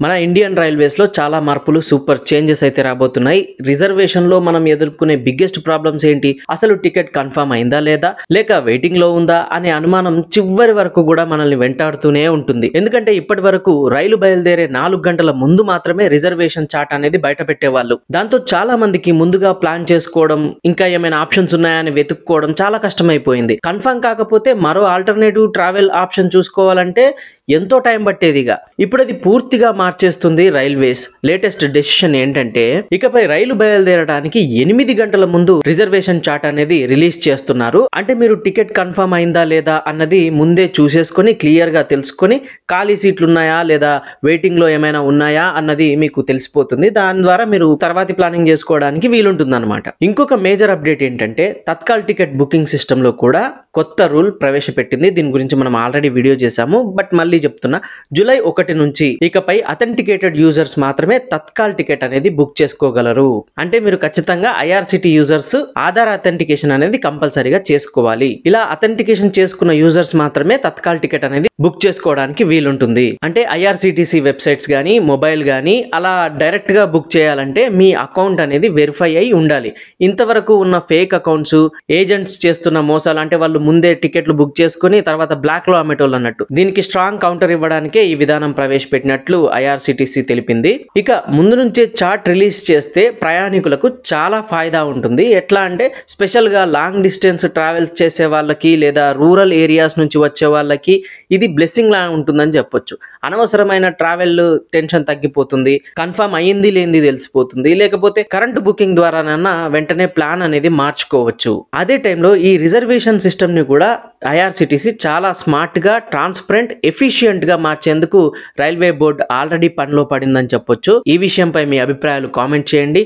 మన Indian railways లో చాలా మార్పులు సూపర్ చేంజెస్ అయితే రాబోతున్నాయి. రిజర్వేషన్ లో మనం ఎదుర్కొనే బిగ్గెస్ట్ ప్రాబ్లమ్స్ ఏంటి, అసలు టికెట్ కన్ఫర్మ్ అయిందా లేదా, లేక వెయిటింగ్ లో ఉందా అనే అనుమానం చివరి వరకు కూడా మనల్ని వెంటాడుతూనే ఉంటుంది. ఎందుకంటే ఇప్పటి వరకు రైలు బయలుదేరే 4 గంటల ముందు మాత్రమే రిజర్వేషన్ చార్ట్ అనేది బయట పెట్టేవాళ్ళు. దాంతో చాలా మందికి ముందుగా ప్లాన్ చేసుకోవడం, ఇంకా ఏమైనా ఆప్షన్స్ ఉన్నాయని వెతుక్కోవడం చాలా కష్టమైపోయింది. కన్ఫర్మ్ కాకపోతే మరో ఆల్టర్నేటివ్ ట్రావెల్ ఆప్షన్ చూసుకోవాలంటే ఎంతో టైం పట్టేదిగా. ఇప్పుడు అది పూర్తిగా మార్చేస్తుంది రైల్వేస్. లేటెస్ట్ డెసిషన్ ఏంటంటే ఇకపై రైలు బయలుదేరడానికి 8 గంటల ముందు రిజర్వేషన్ చార్ట్ అనేది రిలీజ్ చేస్తున్నారు. అంటే మీరు టికెట్ కన్ఫర్మ్ అయిందా లేదా అన్నది ముందే చూసేసుకొని క్లియర్ గా తెలుసుకొని ఖాళీ సీట్లు ఉన్నాయా లేదా వెయిటింగ్ లో ఏమైనా ఉన్నాయా అన్నది మీకు తెలిసిపోతుంది. దాని ద్వారా మీరు తర్వాతి ప్లానింగ్ చేసుకోవడానికి వీలుంటుంది అనమాట. ఇంకొక మేజర్ అప్డేట్ ఏంటంటే తత్కాల్ టికెట్ బుకింగ్ సిస్టమ్ లో కూడా కొత్త రూల్ ప్రవేశపెట్టింది. దీని గురించి మనం ఆల్రెడీ వీడియో చేశాము, బట్ మళ్ళీ చెప్తున్నా. జూలై 1 నుంచి ఇకపై అథెంటికేటెడ్ యూజర్స్ మాత్రమే తత్కాల్ టికెట్ అనేది బుక్ చేసుకోగలరు. అంటే మీరు ఖచ్చితంగా ఐఆర్సిటీ యూజర్స్ ఆధార్ అథెంటికేషన్ అనేది కంపల్సరీగా చేసుకోవాలి. ఇలా అథెంటికేషన్ చేసుకున్న యూజర్స్ మాత్రమే తత్కాల్ టికెట్ అనేది బుక్ చేసుకోవడానికి వీలుంటుంది. అంటే ఐఆర్సిటిసి వెబ్సైట్స్ గానీ మొబైల్ గానీ అలా డైరెక్ట్ గా బుక్ చేయాలంటే మీ అకౌంట్ అనేది వెరిఫై అయి ఉండాలి. ఇంతవరకు ఉన్న ఫేక్ అకౌంట్స్, ఏజెంట్స్ చేస్తున్న మోసాలు, అంటే వాళ్ళు ముందే టికెట్లు బుక్ చేసుకుని తర్వాత బ్లాక్ లో అమ్మేటోళ్ళు అన్నట్టు, దీనికి స్ట్రాంగ్ కౌంటర్ ఇవ్వడానికే ఈ విధానం ప్రవేశపెట్టినట్లు ఐఆర్సిటిసి తెలిపింది. ఇక ముందు నుంచే చార్ట్ రిలీజ్ చేస్తే ప్రయాణికులకు చాలా ఫాయిదా ఉంటుంది. ఎట్లా అంటే స్పెషల్ గా లాంగ్ డిస్టెన్స్ ట్రావెల్ చేసే వాళ్ళకి లేదా రూరల్ ఏరియాస్ నుంచి వచ్చే వాళ్ళకి ఇది బ్లెస్సింగ్ లా ఉంటుందని చెప్పొచ్చు. అనవసరమైన ట్రావెల్ టెన్షన్ తగ్గిపోతుంది, కన్ఫర్మ్ అయ్యింది లేనిది తెలిసిపోతుంది, లేకపోతే కరెంట్ బుకింగ్ ద్వారానన్నా వెంటనే ప్లాన్ అనేది మార్చుకోవచ్చు. అదే టైంలో ఈ రిజర్వేషన్ సిస్టమ్ ని కూడా ఐఆర్సిటిసి చాలా స్మార్ట్ గా, ట్రాన్స్పరెంట్, ఎఫిషియెంట్ గా మార్చేందుకు రైల్వే బోర్డు ఆల్రెడీ పనిలో పడిందని చెప్పొచ్చు. ఈ విషయంపై మీ అభిప్రాయాలు కామెంట్ చేయండి.